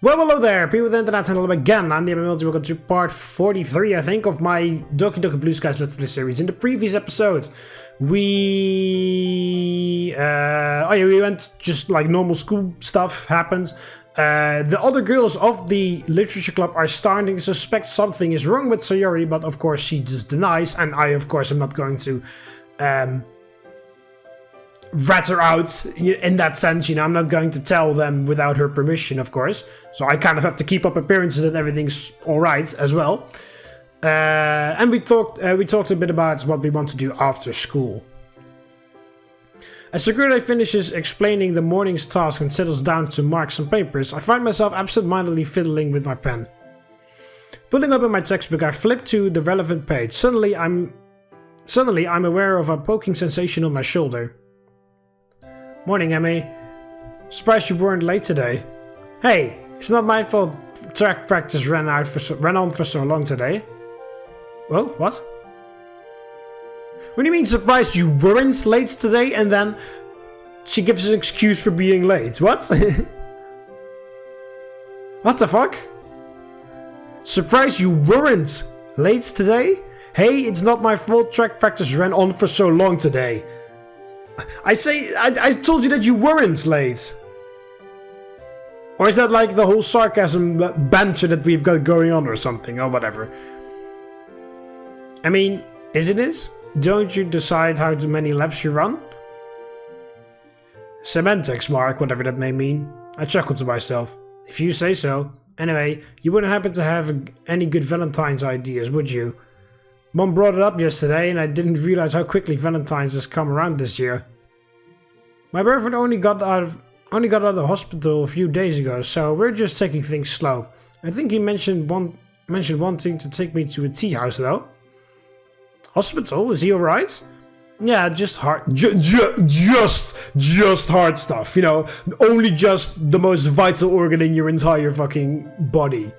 Well, hello there, people of the internet, and hello again. I'm TheMBmulti. Welcome to part 43, I think, of my Doki Doki Blue Skies Let's Play series. In the previous episodes, we went just like normal school stuff happens. The other girls of the literature club are starting to suspect something is wrong with Sayori, but of course she just denies, and I, of course, am not going to rat her out in that sense, I'm not going to tell them without her permission, of course. So I kind of have to keep up appearances that everything's alright as well. And we talked a bit about what we want to do after school. As Sakura finishes explaining the morning's task and settles down to mark some papers, I find myself absent-mindedly fiddling with my pen. Pulling open my textbook, I flip to the relevant page. Suddenly I'm aware of a poking sensation on my shoulder. Morning, Emmy. Surprised you weren't late today. Hey, it's not my fault track practice ran on for so long today. Whoa, what? What do you mean surprised you weren't late today, and then she gives an excuse for being late? What? What the fuck? Surprised you weren't late today? Hey, it's not my fault track practice ran on for so long today. I told you that you weren't late. Or is that like the whole sarcasm banter that we've got going on or something, or whatever? I mean, isn't it? Don't you decide how many laps you run? Semantics, Mark, whatever that may mean. I chuckled to myself. If you say so. Anyway, you wouldn't happen to have any good Valentine's ideas, would you? Mom brought it up yesterday, and I didn't realize how quickly Valentine's has come around this year. My boyfriend only got out of the hospital a few days ago, so we're just taking things slow. I think he mentioned wanting to take me to a tea house, though. Hospital? Is he alright? Yeah, just hard, just hard stuff. Only just the most vital organ in your entire fucking body.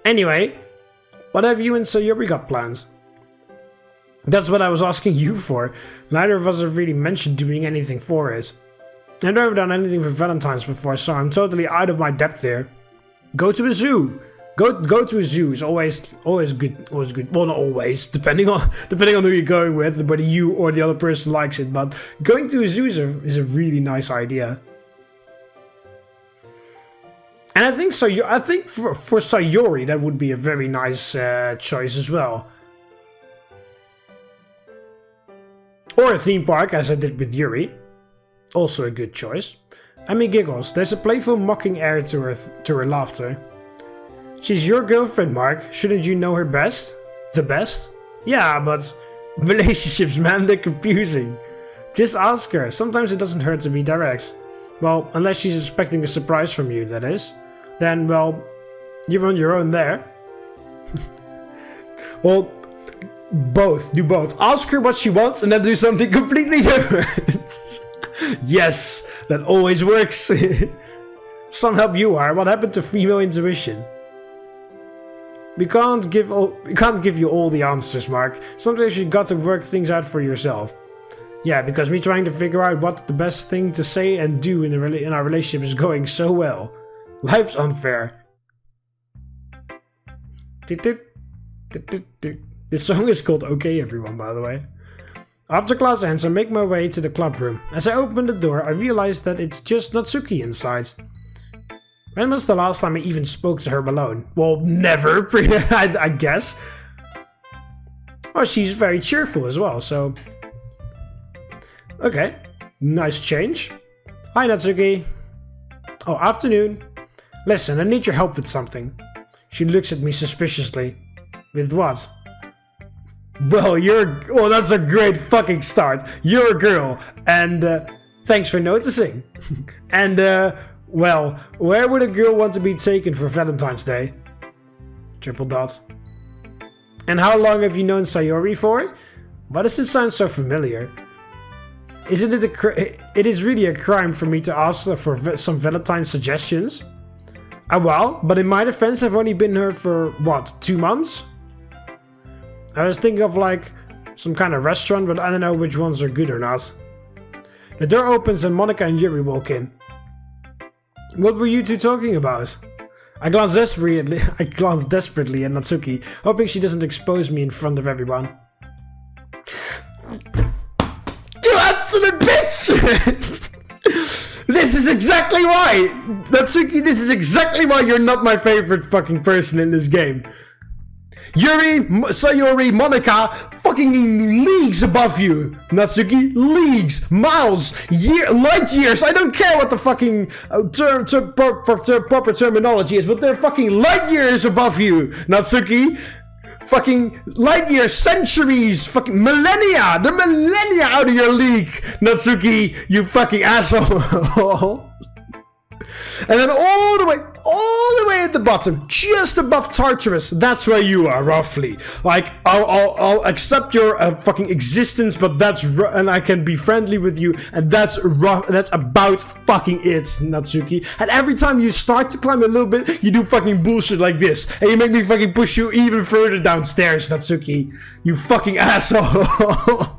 Anyway. What have you and Sayori got plans? That's what I was asking you for. Neither of us have really mentioned doing anything for it. I've never done anything for Valentine's before, so I'm totally out of my depth there. Go to a zoo. Go to a zoo is always good. Always good. Well, not always, depending on who you're going with, whether you or the other person likes it. But going to a zoo is a really nice idea. And I think for Sayori that would be a very nice choice as well. Or a theme park, as I did with Yuri. Also a good choice. Emmy giggles. There's a playful mocking air to her laughter. She's your girlfriend, Mark. Shouldn't you know her best? The best? Yeah, but relationships, man, they're confusing. Just ask her. Sometimes it doesn't hurt to be direct. Well, unless she's expecting a surprise from you, that is. Then, well, you're on your own there. Well, do both. Ask her what she wants and then do something completely different. Yes, that always works. Some help you are. What happened to female intuition? We can't give you all the answers, Mark. Sometimes you got to work things out for yourself. Yeah, because me trying to figure out what the best thing to say and do in our relationship is going so well. Life's unfair. This song is called Okay Everyone, by the way. After class ends, I make my way to the club room. As I open the door, I realize that it's just Natsuki inside. When was the last time I even spoke to her alone? Well, never, I guess. Well, she's very cheerful as well, so... Okay, nice change. Hi, Natsuki. Oh, afternoon. Listen, I need your help with something. She looks at me suspiciously. With what? Well, oh, that's a great fucking start. You're a girl, and thanks for noticing. And, well, where would a girl want to be taken for Valentine's Day? Triple dot. And how long have you known Sayori for? Why does it sound so familiar? Isn't it it is really a crime for me to ask her for some Valentine's suggestions? Well, but in my defense, I've only been here for, what, 2 months? I was thinking of like some kind of restaurant, but I don't know which ones are good or not. The door opens and Monika and Yuri walk in. What were you two talking about? I glance desperately at Natsuki, hoping she doesn't expose me in front of everyone. You absolute bitch! This is exactly why! Natsuki, this is exactly why you're not my favorite fucking person in this game. Yuri, Sayori, Monika, fucking leagues above you. Natsuki, leagues, miles, light years. I don't care what the fucking proper terminology is, but they're fucking light years above you. Natsuki, fucking light years, centuries, fucking millennia. They're millennia out of your league. Natsuki, you fucking asshole. And then all the way at the bottom, just above Tartarus, that's where you are, roughly. Like, I'll accept your fucking existence, but that's and I can be friendly with you, and that's about fucking it, Natsuki. And every time you start to climb a little bit, you do fucking bullshit like this, and you make me fucking push you even further downstairs, Natsuki. You fucking asshole.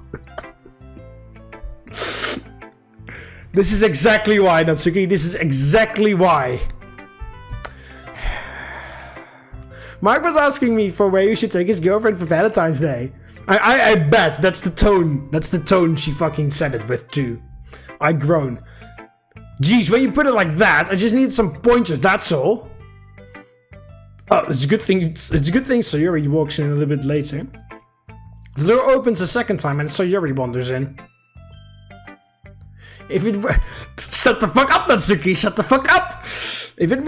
This is exactly why, Natsuki. This is exactly why. Mark was asking me for where you should take his girlfriend for Valentine's Day. I bet that's the tone. That's the tone she fucking said it with too. I groan. Jeez, when you put it like that, I just need some pointers. That's all. Oh, it's a good thing. It's a good thing Sayori walks in a little bit later. The door opens a second time and Sayori wanders in. If it were... Shut the fuck up, Natsuki! Shut the fuck up! If it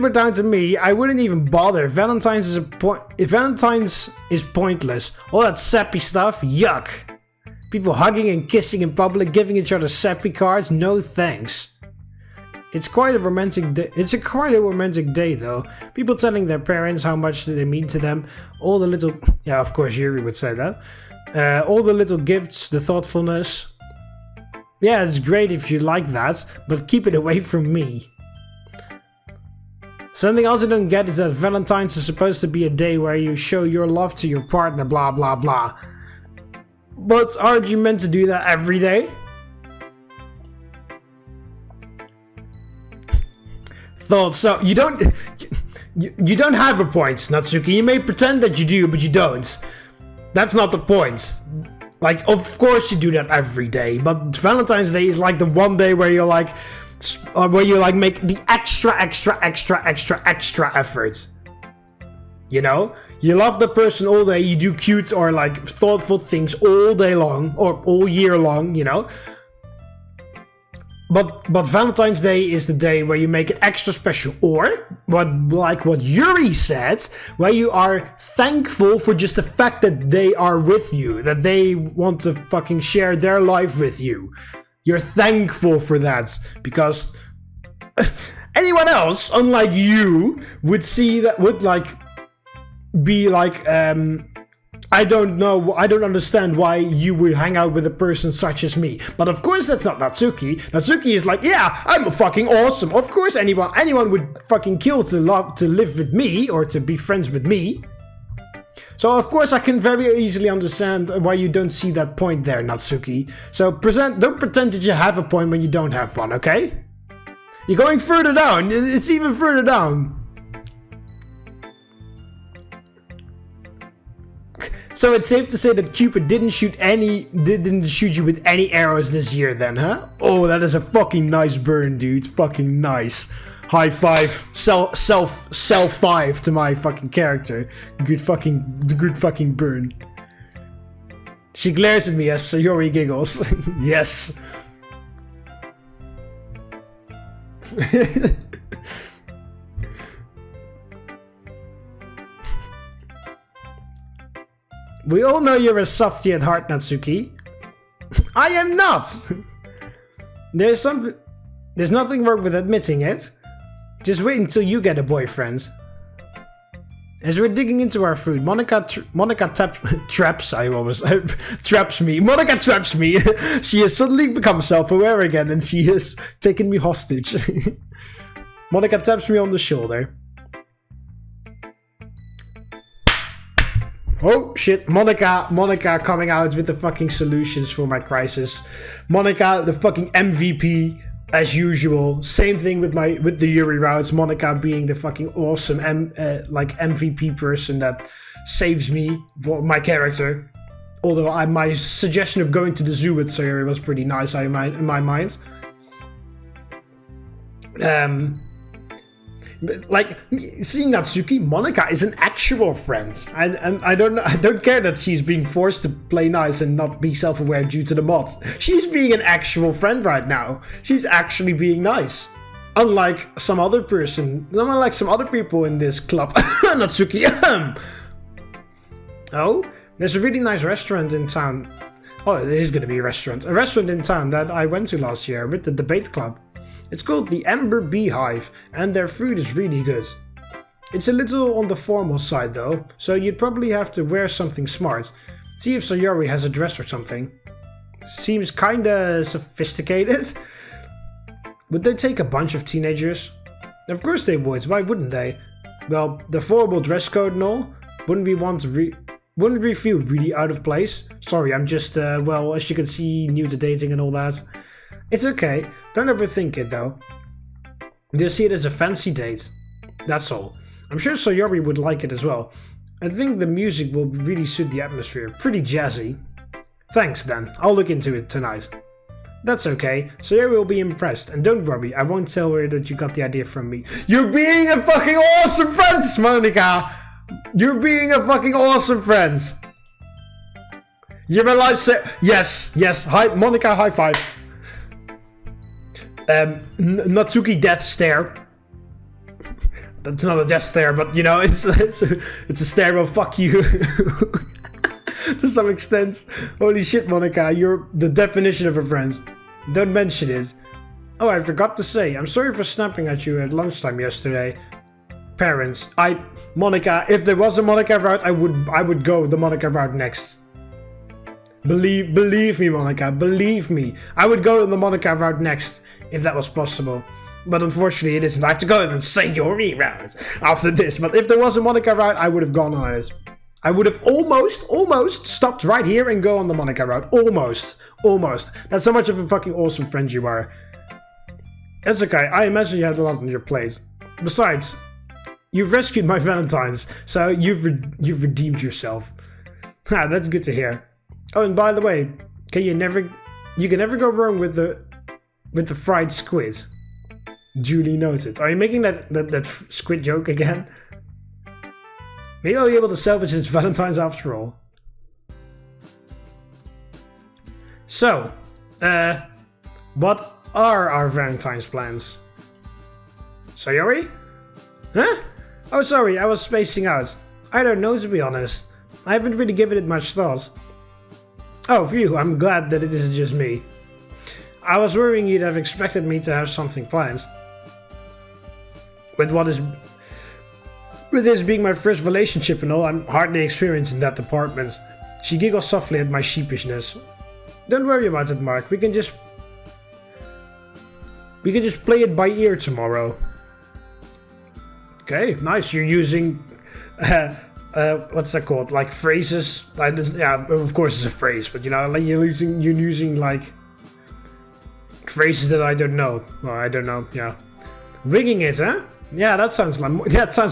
were down to me, I wouldn't even bother. Valentine's is pointless. All that sappy stuff, yuck. People hugging and kissing in public, giving each other sappy cards, no thanks. It's quite a romantic day. It's quite a romantic day, though. People telling their parents how much they mean to them. All the little... Yeah, of course, Yuri would say that. All the little gifts, the thoughtfulness... Yeah, it's great if you like that, but keep it away from me. Something else I don't get is that Valentine's is supposed to be a day where you show your love to your partner, blah blah blah. But aren't you meant to do that every day? Thought so. You don't have a point, Natsuki. You may pretend that you do, but you don't. That's not the point. Like, of course you do that every day, but Valentine's Day is like the one day where you're like, make the extra effort. You know? You love the person all day, you do cute or like thoughtful things all day long, or all year long, you know? But Valentine's Day is the day where you make it extra special, or what Yuri said, where you are thankful for just the fact that they are with you, that they want to fucking share their life with you. You're thankful for that, because anyone else, unlike you, would see that, would like be like, I don't know, I don't understand why you would hang out with a person such as me. But of course that's not Natsuki. Natsuki is like, yeah, I'm fucking awesome. Of course anyone would fucking kill to live with me or to be friends with me. So of course I can very easily understand why you don't see that point there, Natsuki. So don't pretend that you have a point when you don't have one, okay? You're going further down. It's even further down. So it's safe to say that Cupid didn't shoot you with any arrows this year then, huh? Oh, that is a fucking nice burn, dude. Fucking nice. High five. Self 5 to my fucking character. Good fucking burn. She glares at me as Sayori giggles. Yes. We all know you're a softie at heart, Natsuki. I am not! There's nothing wrong with admitting it. Just wait until you get a boyfriend. As we're digging into our food, Monika traps me. Monika traps me. She has suddenly become self-aware again and she has taken me hostage. Monika taps me on the shoulder. Oh shit, Monika coming out with the fucking solutions for my crisis. Monika, the fucking MVP as usual. Same thing with the Yuri routes. Monika being the fucking awesome like MVP person that saves me, my character. Although my suggestion of going to the zoo with Sayori was pretty nice in my mind. Like seeing Natsuki, Monika is an actual friend. I don't care that she's being forced to play nice and not be self-aware due to the mods. She's being an actual friend right now. She's actually being nice. Unlike some other people in this club. Natsuki. Oh, there's a really nice restaurant in town. Oh, it is going to be a restaurant. A restaurant in town that I went to last year with the debate club. It's called the TheMBmulti, and their food is really good. It's a little on the formal side though, so you'd probably have to wear something smart. See if Sayori has a dress or something. Seems kinda sophisticated. Would they take a bunch of teenagers? Of course they would, why wouldn't they? Well, the formal dress code and all, wouldn't we feel really out of place? Sorry, I'm just, well, as you can see, new to dating and all that. It's okay, don't overthink it though. Just see it as a fancy date. That's all. I'm sure Sayori would like it as well. I think the music will really suit the atmosphere. Pretty jazzy. Thanks then, I'll look into it tonight. That's okay, Sayori will be impressed. And don't worry, I won't tell her that you got the idea from me. You're being a fucking awesome friend, Monika! You're being a fucking awesome friend! You're my lifesaver. Yes, hi, Monika, high five. Natsuki death stare. That's not a death stare, but you know, it's a stare of fuck you. To some extent. Holy shit, Monika, you're the definition of a friend. Don't mention it. Oh, I forgot to say, I'm sorry for snapping at you at lunchtime yesterday. Parents, Monika, if there was a Monika route, I would go the Monika route next. Believe me, Monika, believe me. I would go the Monika route next, if that was possible. But unfortunately it isn't. I have to go the Sayori route after this. But if there was a Monika route, I would have gone on it. I would have almost stopped right here and go on the Monika route. Almost. That's how much of a fucking awesome friend you are. That's okay, I imagine you had a lot on your plate. Besides, you've rescued my Valentines, so you've redeemed yourself. Ah, that's good to hear. Oh, and by the way, you can never go wrong with the fried squid. Duly noted. Are you making that squid joke again? Maybe I'll be able to salvage his Valentines after all. So, what are our Valentine's plans? Sayori? Huh? Oh, sorry, I was spacing out. I don't know, to be honest. I haven't really given it much thought. Oh, phew, I'm glad that it isn't just me. I was worrying you'd have expected me to have something planned. With this being my first relationship and all, I'm hardly experienced in that department. She giggles softly at my sheepishness. Don't worry about it, Mark. We can just play it by ear tomorrow. Okay, nice. You're using what's that called? Like phrases? Yeah, of course it's a phrase, but you know, like you're using like phrases that I don't know. Well, I don't know. Yeah, winging it, huh? Yeah, that sounds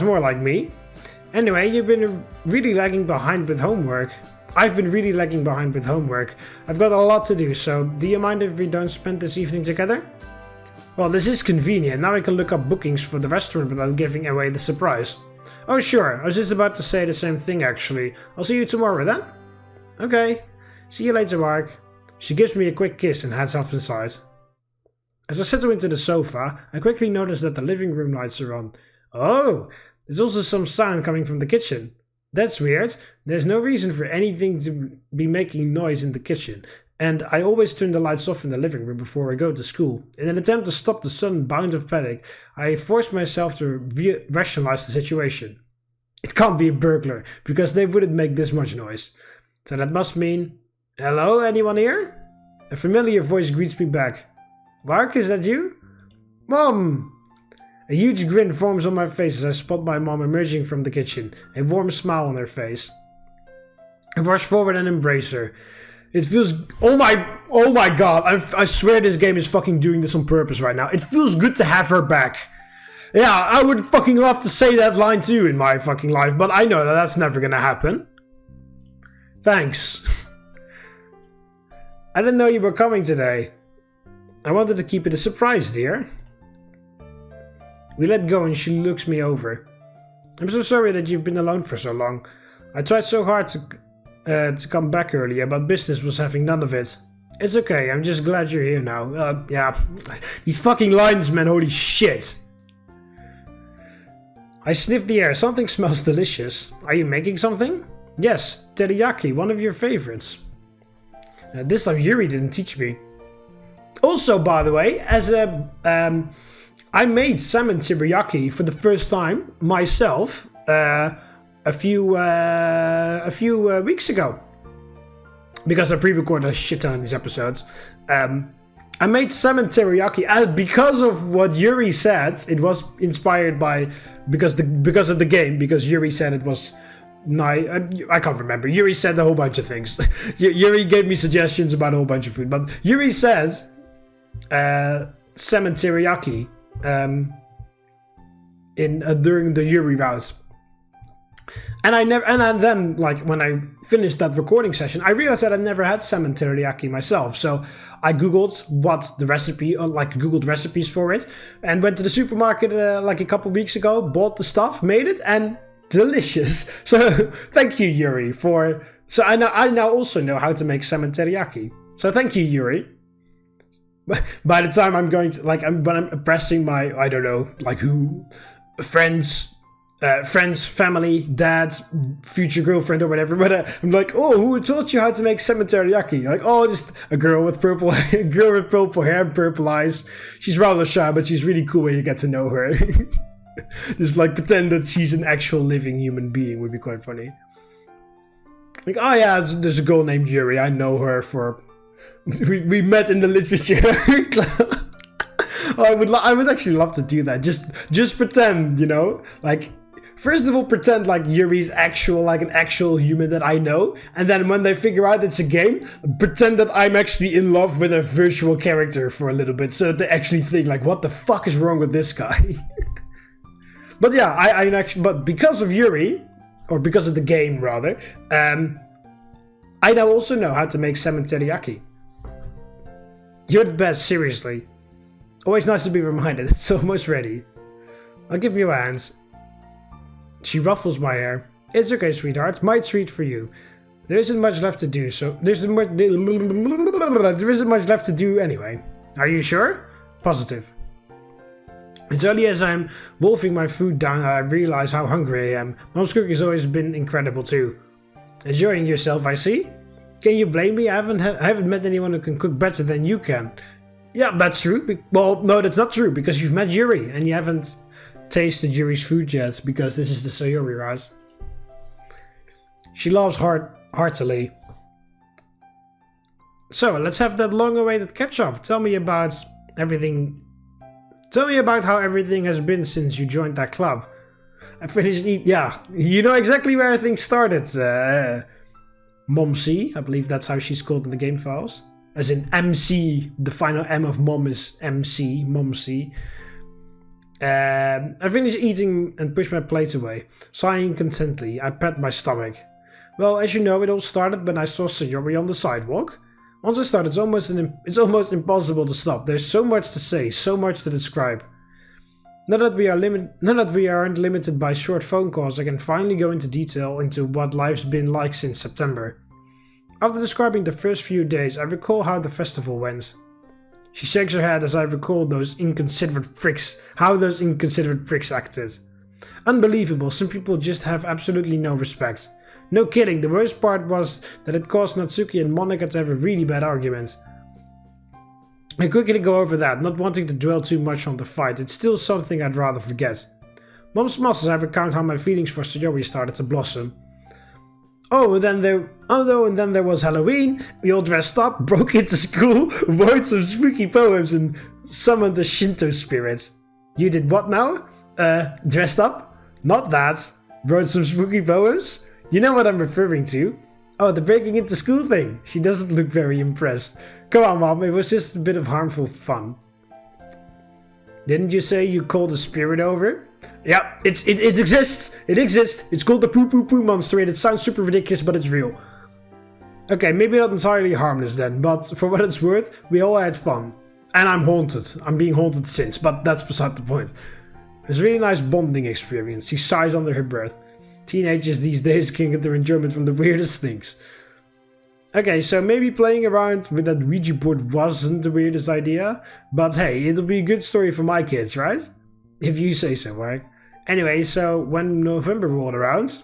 more like me. Anyway, you've been really lagging behind with homework. I've been really lagging behind with homework. I've got a lot to do, so do you mind if we don't spend this evening together? Well, this is convenient. Now I can look up bookings for the restaurant without giving away the surprise. Oh, sure. I was just about to say the same thing, actually. I'll see you tomorrow, then. Okay. See you later, Mark. She gives me a quick kiss and heads off inside. As I settle into the sofa, I quickly notice that the living room lights are on. Oh, there's also some sound coming from the kitchen. That's weird. There's no reason for anything to be making noise in the kitchen, and I always turn the lights off in the living room before I go to school. In an attempt to stop the sudden bound of panic, I force myself to rationalize the situation. It can't be a burglar, because they wouldn't make this much noise. So that must mean... Hello, anyone here? A familiar voice greets me back. Mark, is that you? Mom! A huge grin forms on my face as I spot my mom emerging from the kitchen, a warm smile on her face. I rush forward and embrace her. It feels... Oh my god. I swear this game is fucking doing this on purpose right now. It feels good to have her back. Yeah, I would fucking love to say that line too in my fucking life, but I know that that's never gonna happen. Thanks. I didn't know you were coming today. I wanted to keep it a surprise, dear. We let go and she looks me over. I'm so sorry that you've been alone for so long. I tried so hard to come back earlier, but business was having none of it. It's okay, I'm just glad you're here now. Yeah. These fucking lines, man, holy shit. I sniffed the air. Something smells delicious. Are you making something? Yes, teriyaki, one of your favorites. This time Yuri didn't teach me. Also, by the way, I made salmon teriyaki for the first time myself a few weeks ago, because I pre-recorded a shit ton of these episodes. I made salmon teriyaki, and because of what Yuri said, it was inspired by because of the game. Because Yuri said it was nice. I can't remember. Yuri said a whole bunch of things. Yuri gave me suggestions about a whole bunch of food, but Yuri says salmon teriyaki during the Yuri route. And then, like, when I finished that recording session, I realized that I never had salmon teriyaki myself. So I googled what the recipe, googled recipes for it, and went to the supermarket like a couple weeks ago, bought the stuff, made it, and delicious. So thank you, Yuri, for. So I now also know how to make salmon teriyaki. So thank you, Yuri. By the time I'm going to when I'm pressing my, I don't know, like who, friends, family, dad's future girlfriend or whatever, but I'm like, oh, who taught you how to make salmon teriyaki? Like, oh, just a girl with purple hair and purple eyes. She's rather shy, but she's really cool when you get to know her. Just like pretend that she's an actual living human being would be quite funny. Like, oh yeah, there's a girl named Yuri. I know her for. We met in the literature club. Oh, I would actually love to do that. Just pretend, you know, like. First of all, pretend like Yuri's an actual human that I know, and then when they figure out it's a game, pretend that I'm actually in love with a virtual character for a little bit, so that they actually think like, what the fuck is wrong with this guy? But yeah, but because of Yuri, or because of the game rather, I now also know how to make salmon teriyaki. You're the best, seriously. Always nice to be reminded. It's almost ready. I'll give you a hand. She ruffles my hair. It's okay, sweetheart. My treat for you. There isn't much left to do, so there isn't much left to do anyway. Are you sure? Positive. As early as I'm wolfing my food down, I realize how hungry I am. Mom's cooking has always been incredible too. Enjoying yourself, I see. Can you blame me? I haven't met anyone who can cook better than you can. Yeah, that's true. Well, no, that's not true, because you've met Yuri and you haven't tasted Yuri's food yet, because this is the Sayori rice. She laughs heartily. So, let's have that long-awaited catch-up. Tell me about everything. Tell me about how everything has been since you joined that club. I finished yeah, you know exactly where everything started. Momc, I believe that's how she's called in the game files. As in MC, the final M of mom is MC, Momc. I finished eating and pushed my plate away. Sighing contentedly, I pat my stomach. Well, as you know, it all started when I saw Sayori on the sidewalk. Once I start, it's almost impossible to stop. There's so much to say, so much to describe. Now that we aren't limited by short phone calls, I can finally go into detail into what life's been like since September. After describing the first few days, I recall how the festival went. She shakes her head as I recall how those inconsiderate pricks acted. Unbelievable, some people just have absolutely no respect. No kidding, the worst part was that it caused Natsuki and Monika to have a really bad argument. I quickly go over that, not wanting to dwell too much on the fight. It's still something I'd rather forget. Mom smiles as I recount how my feelings for Sayori started to blossom. And then there was Halloween. We all dressed up, broke into school, wrote some spooky poems, and summoned the Shinto spirits. You did what now? Dressed up? Not that. Wrote some spooky poems? You know what I'm referring to. Oh, the breaking into school thing. She doesn't look very impressed. Come on, Mom, it was just a bit of harmful fun. Didn't you say you called a spirit over? Yeah, it exists. It exists. It's called the Poo Poo Poo Monster, and it sounds super ridiculous, but it's real. Okay, maybe not entirely harmless then, but for what it's worth, we all had fun. And I'm haunted. I'm being haunted since, but that's beside the point. It's a really nice bonding experience. She sighs under her breath. Teenagers these days can get their enjoyment from the weirdest things. Okay, so maybe playing around with that Ouija board wasn't the weirdest idea, but hey, it'll be a good story for my kids, right? If you say so, right? Anyway, so when November rolled around,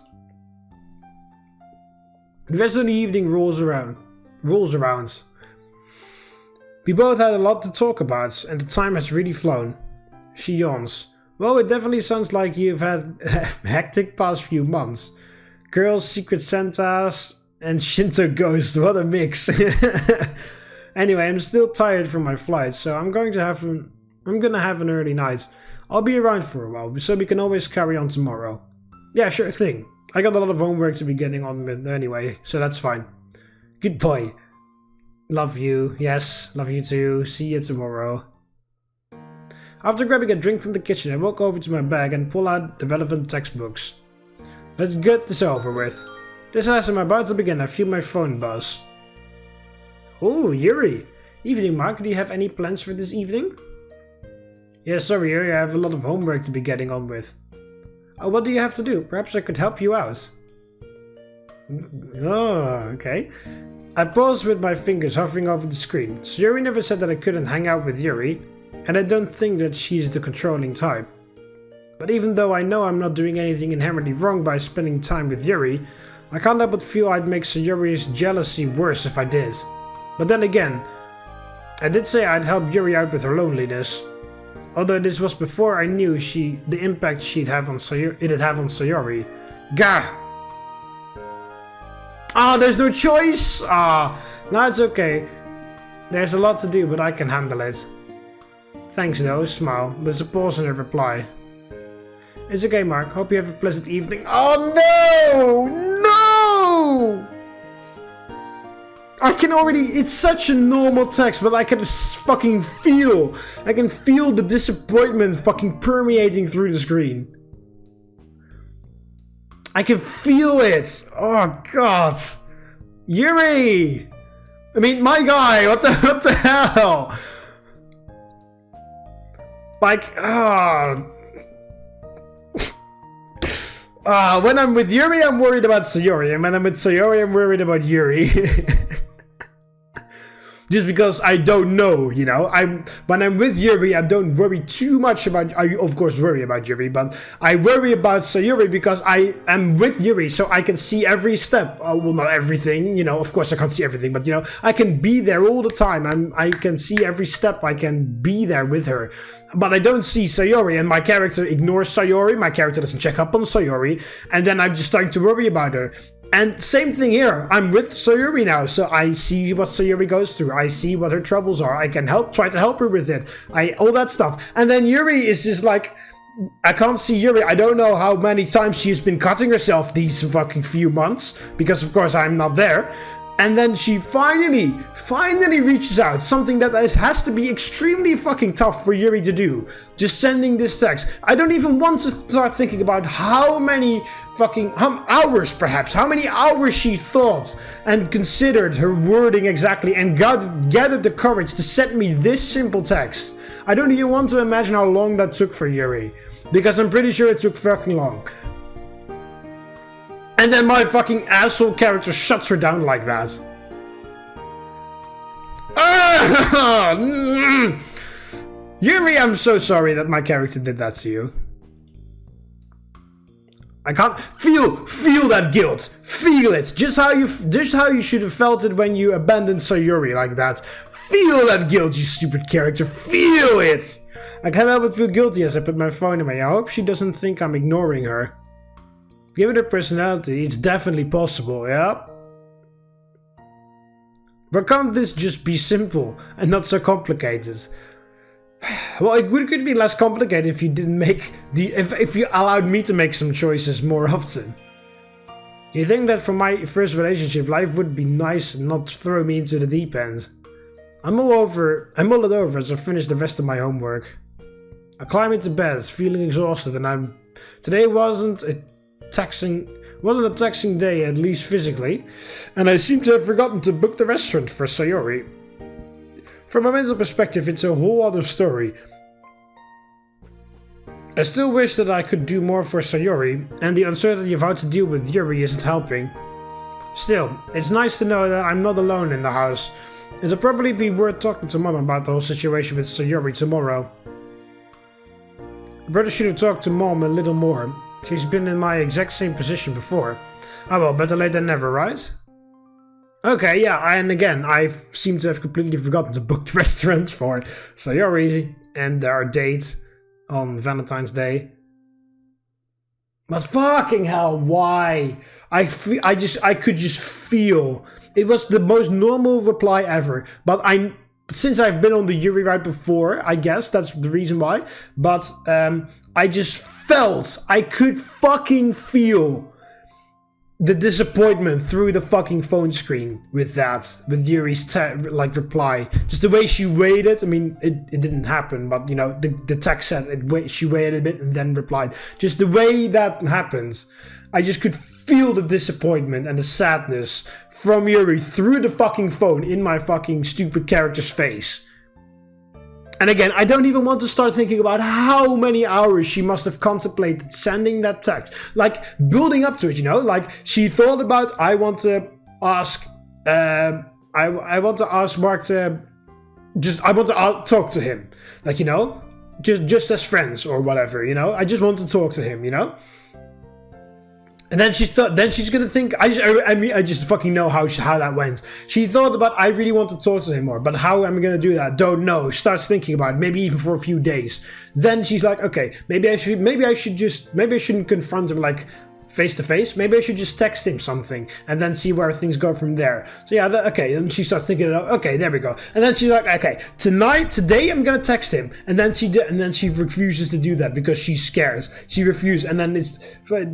the rest of the evening rolls around. We both had a lot to talk about, and the time has really flown. She yawns. Well, it definitely sounds like you've had a hectic past few months. Girls, Secret Santas, and Shinto ghosts, what a mix. Anyway, I'm still tired from my flight, so I'm gonna have an early night. I'll be around for a while, so we can always carry on tomorrow. Yeah, sure thing. I got a lot of homework to be getting on with anyway, so that's fine. Good boy. Love you. Yes, love you too. See you tomorrow. After grabbing a drink from the kitchen, I walk over to my bag and pull out the relevant textbooks. Let's get this over with. Just as I'm about to begin, I feel my phone buzz. Oh, Yuri. Evening, Mark. Do you have any plans for this evening? Yeah, sorry, Yuri. I have a lot of homework to be getting on with. Oh, what do you have to do? Perhaps I could help you out. Oh, okay. I paused with my fingers hovering over the screen. Sayori never said that I couldn't hang out with Yuri, and I don't think that she's the controlling type. But even though I know I'm not doing anything inherently wrong by spending time with Yuri, I can't help but feel I'd make Sayori's jealousy worse if I did. But then again, I did say I'd help Yuri out with her loneliness. Although this was before I knew the impact it'd have on Sayori. Gah! Ah, there's no choice! Ah, no, it's okay. There's a lot to do, but I can handle it. Thanks though, smile. There's a pause in her reply. It's okay, Mark. Hope you have a pleasant evening. Oh no! No! I can already... It's such a normal text, but I can fucking feel... I can feel the disappointment fucking permeating through the screen. I can feel it! Oh, God! Yuri! I mean, my guy! What the hell? Like, when I'm with Yuri, I'm worried about Sayori, and when I'm with Sayori, I'm worried about Yuri. Just because I don't know, you know. When I'm with Yuri, I don't worry too much about... I, of course, worry about Yuri, but I worry about Sayori because I am with Yuri, so I can see every step. Well, not everything, you know. Of course, I can't see everything, but, you know, I can be there all the time. I can see every step. I can be there with her. But I don't see Sayori, and my character ignores Sayori. My character doesn't check up on Sayori, and then I'm just starting to worry about her. And same thing here. I'm with Sayori now, so I see what Sayori goes through. I see what her troubles are. I can try to help her with it. All that stuff. And then Yuri is just like, I can't see Yuri. I don't know how many times she's been cutting herself these fucking few months, because of course I'm not there. And then she finally reaches out. Something that has to be extremely fucking tough for Yuri to do. Just sending this text. I don't even want to start thinking about how many fucking hours, perhaps. How many hours she thought and considered her wording exactly and gathered the courage to send me this simple text. I don't even want to imagine how long that took for Yuri. Because I'm pretty sure it took fucking long. And then my fucking asshole character shuts her down like that. Yuri, I'm so sorry that my character did that to you. I can't feel that guilt. Feel it. Just how you should have felt it when you abandoned Sayori like that. Feel that guilt, you stupid character. Feel it. I can't help but feel guilty as I put my phone away. I hope she doesn't think I'm ignoring her. Given her personality, it's definitely possible, yeah? But can't this just be simple and not so complicated? Well, it could be less complicated if you didn't make if you allowed me to make some choices more often. You think that for my first relationship, life would be nice and not throw me into the deep end? I mull it over as I finish the rest of my homework. I climb into bed, feeling exhausted, and today wasn't a taxing day, at least physically, and I seem to have forgotten to book the restaurant for Sayori. From a mental perspective, it's a whole other story. I still wish that I could do more for Sayori, and the uncertainty of how to deal with Yuri isn't helping. Still, it's nice to know that I'm not alone in the house. It'll probably be worth talking to Mom about the whole situation with Sayori tomorrow. Brother should have talked to Mom a little more. She's been in my exact same position before. Oh well, better late than never, right? Okay, yeah, and again, I seem to have completely forgotten to book the restaurant for Sayori and our date on Valentine's Day. But fucking hell, why? I could just feel. It was the most normal reply ever, but since I've been on the Yuri ride before, I guess that's the reason why, but I could fucking feel the disappointment through the fucking phone screen with Yuri's reply. Just the way she waited. I mean, it didn't happen, but you know, the text said she waited a bit and then replied. Just the way that happens, I just could feel the disappointment and the sadness from Yuri through the fucking phone in my fucking stupid character's face. And again, I don't even want to start thinking about how many hours she must have contemplated sending that text. Like, building up to it, you know? Like, she thought about, I want to ask Mark to... I want to talk to him. Like, you know? Just as friends or whatever, you know? I just want to talk to him, you know? And then she's gonna think. I just fucking know how that went. She thought about, I really want to talk to him more, but how am I gonna do that? Don't know. Starts thinking about it, maybe even for a few days. Then she's like, okay, maybe I shouldn't confront him like face to face. Maybe I should just text him something and then see where things go from there. So yeah, okay. And she starts thinking, okay, there we go. And then she's like, okay, today I'm gonna text him. And then she refuses to do that because she's scared. She refuses, and then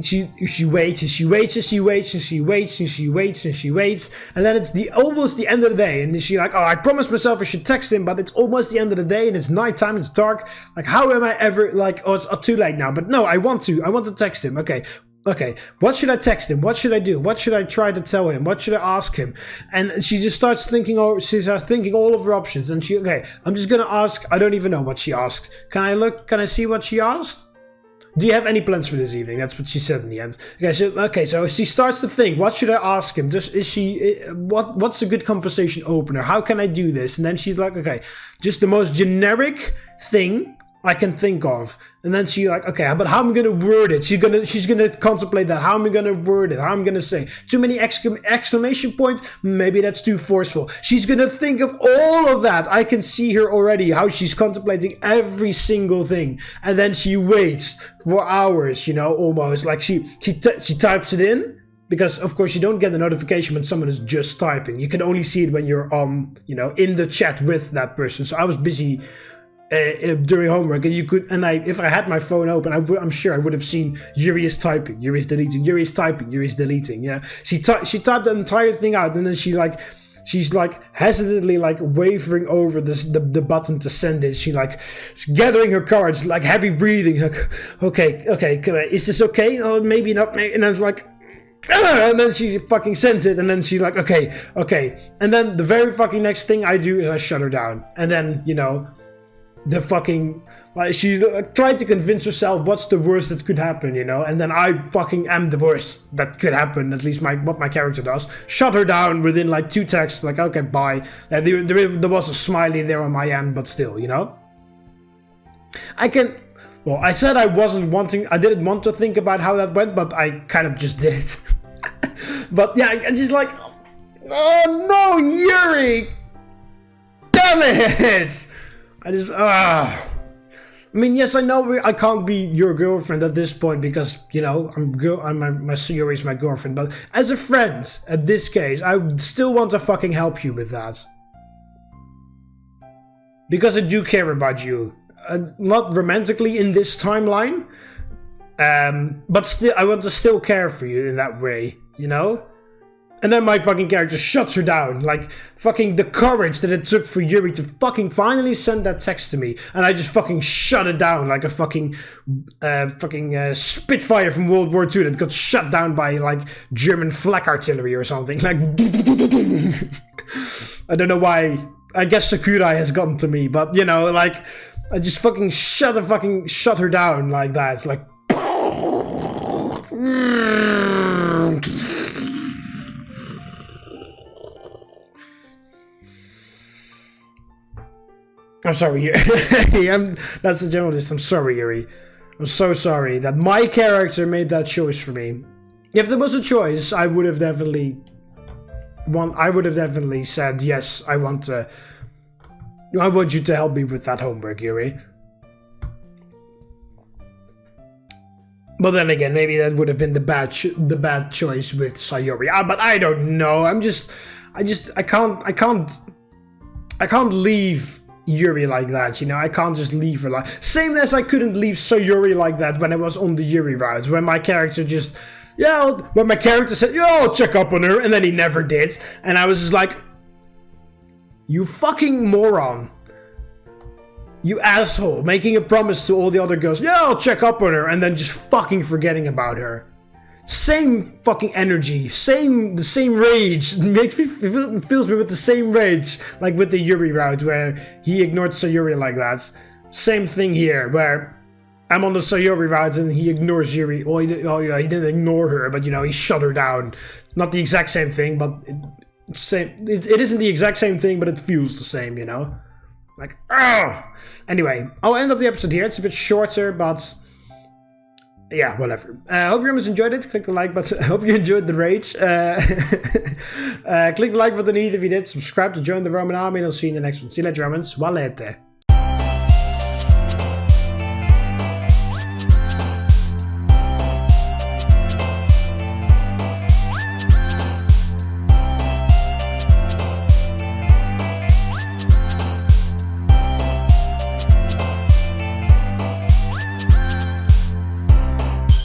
she waits and she waits and she waits and she waits and she waits and she waits, and then it's almost the end of the day, and she's like, oh, I promised myself I should text him, but it's almost the end of the day and it's nighttime, it's dark. Like, how am I ever like, oh, it's too late now? But no, I want to text him. Okay, what should I text him? What should I do? What should I try to tell him? What should I ask him? And she just starts thinking all of her options. And I'm just gonna ask. I don't even know what she asked. Can I see what she asked? Do you have any plans for this evening? That's what she said in the end. So she starts to think, what should I ask him? What's a good conversation opener? How can I do this? And then she's like, okay, just the most generic thing I can think of. And then she's like, okay, but how am I gonna word it? She's gonna contemplate that. How am I gonna word it? How am I gonna say? Too many exclamation points? Maybe that's too forceful. She's gonna think of all of that. I can see her already, how she's contemplating every single thing. And then she waits for hours, you know, almost. Like she types it in. Because, of course, you don't get the notification when someone is just typing. You can only see it when you're in the chat with that person. So I was busy during homework, and if I had my phone open, I'm sure I would have seen Yuri is typing, Yuri is deleting, Yuri is typing, Yuri is deleting. Yeah, she typed the entire thing out, and then she's hesitantly wavering over the button to send it. She's gathering her cards, heavy breathing. Okay, is this okay? Oh, maybe not. And I was like. And then she fucking sends it, and then she's like, okay. And then the very fucking next thing I do is I shut her down. And then, the fucking, she tried to convince herself what's the worst that could happen, and then I fucking am the worst that could happen, at least what my character does. Shut her down within 2 texts, okay, bye. There was a smiley there on my end, but still, I said I didn't want to think about how that went, but I kind of just did. But yeah, I just oh no, Yuri! Damn it! I mean, yes, I know I can't be your girlfriend at this point because, my Sayori is my girlfriend, but as a friend, at this case, I would still want to fucking help you with that. Because I do care about you. Not romantically in this timeline, but still, I want to still care for you in that way. you know? And then my fucking character shuts her down. Like, fucking the courage that it took for Yuri to fucking finally send that text to me. And I just fucking shut it down like a fucking Spitfire from World War II that got shut down by, like, German flak artillery or something. Like, I don't know why. I guess Sakurai has gotten to me. But, you know, like, I just fucking shut her down like that. It's like... I'm sorry, Yuri. That's the generalist. I'm sorry, Yuri. I'm so sorry that my character made that choice for me. If there was a choice, I would have definitely said, yes, I want you to help me with that homework, Yuri. But then again, maybe that would have been the bad choice with Sayori. But I don't know. I can't leave Yuri like that, you know. I can't just leave her like... Same as I couldn't leave Sayori like that when I was on the Yuri route. When my character just... when my character said, I'll check up on her, and then he never did. And I was just like... You fucking moron. You asshole. Making a promise to all the other girls. I'll check up on her, and then just fucking forgetting about her. Same fucking energy, the same rage, fills me with the same rage, like with the Yuri route, where he ignored Sayori like that. Same thing here, where I'm on the Sayori route and he ignores Yuri. Well, he didn't ignore her, but, you know, he shut her down. Not the exact same thing, but it isn't the exact same thing, but it feels the same, you know? Like, Anyway, I'll end off the episode here. It's a bit shorter, but... yeah, whatever. I hope you guys enjoyed it. Click the like button. I hope you enjoyed the rage. Click the like button if you did. Subscribe to join the Roman army, and I'll see you in the next one. See you later, Romans. Valete.